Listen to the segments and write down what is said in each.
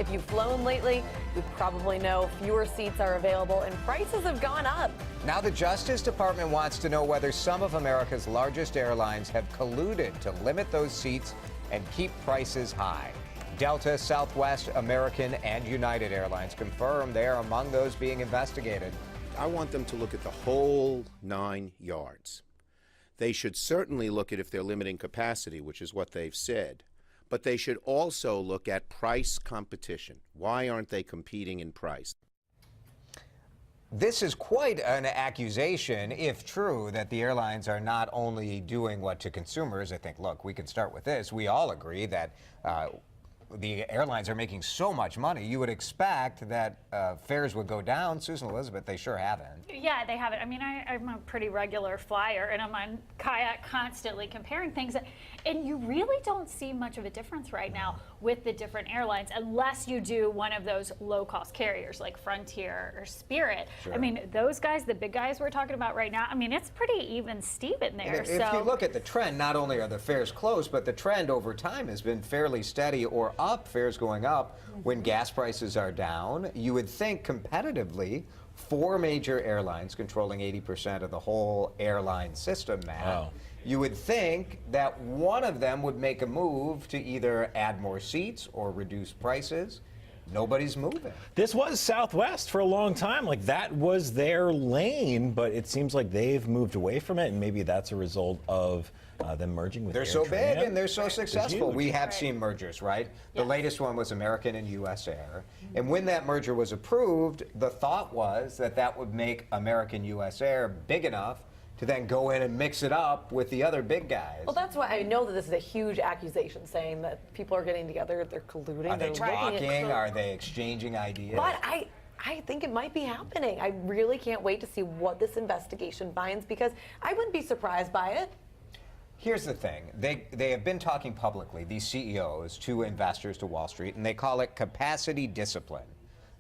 If you've flown lately, you probably know fewer seats are available and prices have gone up. Now the Justice Department wants to know whether some of America's largest airlines have colluded to limit those seats and keep prices high. Delta, Southwest, American, and United Airlines confirm they are among those being investigated. I want them to look at the whole 9 yards. They should certainly look at if they're limiting capacity, which is what they've said. But they should also look at price competition. Why aren't they competing in price? This is quite an accusation, if true, that the airlines are not only doing what to consumers. I think, look, we can start with this. We all agree that the airlines are making so much money. You would expect that fares would go down. Susan Elizabeth, they sure haven't. Yeah, they haven't. I mean, I'm a pretty regular flyer, and I'm on Kayak constantly comparing things. And you really don't see much of a difference right now with the different airlines, unless you do one of those low-cost carriers like Frontier or Spirit. Sure. I mean, those guys, the big guys we're talking about right now, I mean, it's pretty even Steven there. If you look at the trend, not only are the fares close, but the trend over time has been fairly steady or up, fares going up when gas prices are down. You would think competitively, 4 major airlines controlling 80% of the whole airline system, Matt. Wow. You would think that one of them would make a move to either add more seats or reduce prices. Nobody's moving. This was Southwest for a long time. Like, that was their lane, but it seems like they've moved away from it, and maybe that's a result of them merging with They're so big and they're so They're successful. huge. We have seen mergers, right? The Yes. latest one was American and US Air. And when that merger was approved, the thought was that that would make American US Air big enough to then go in and mix it up with the other big guys. Well, that's why I know that this is a huge accusation saying that people are getting together, they're colluding, Are they they're rigging it. talking? Are they exchanging ideas? But I think it might be happening. I really can't wait to see what this investigation finds because I wouldn't be surprised by it. Here's the thing. They have been talking publicly, these CEOs, to investors, to Wall Street, and they call it capacity discipline.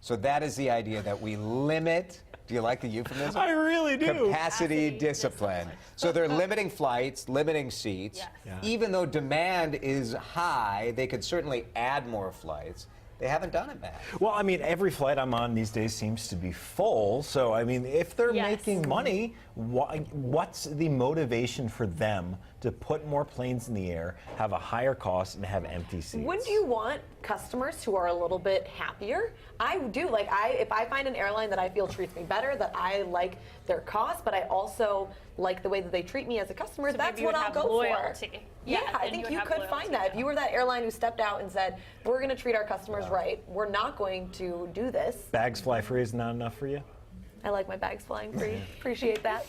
So that is the idea that we limit, do you like the euphemism? I really do. Capacity discipline. So they're limiting flights, limiting seats. Yes. Yeah. Even though demand is high, they could certainly add more flights. They haven't done it, Matt. Well, I mean, every flight I'm on these days seems to be full. So, I mean, if they're Yes. making money, what's the motivation for them to put more planes in the air, have a higher cost, and have empty seats? Wouldn't you want customers who are a little bit happier? I do. Like, if I find an airline that I feel treats me better, that I like their cost, but I also like the way that they treat me as a customer, So that's maybe you what would I'll have go loyalty. for. Yeah, Yeah, I then think you would you have could loyalty, find that. If yeah. you were that airline who stepped out and said, we're going to treat our customers right, we're not going to do this. Bags fly free is not enough for you? I like my bags flying free. Appreciate that.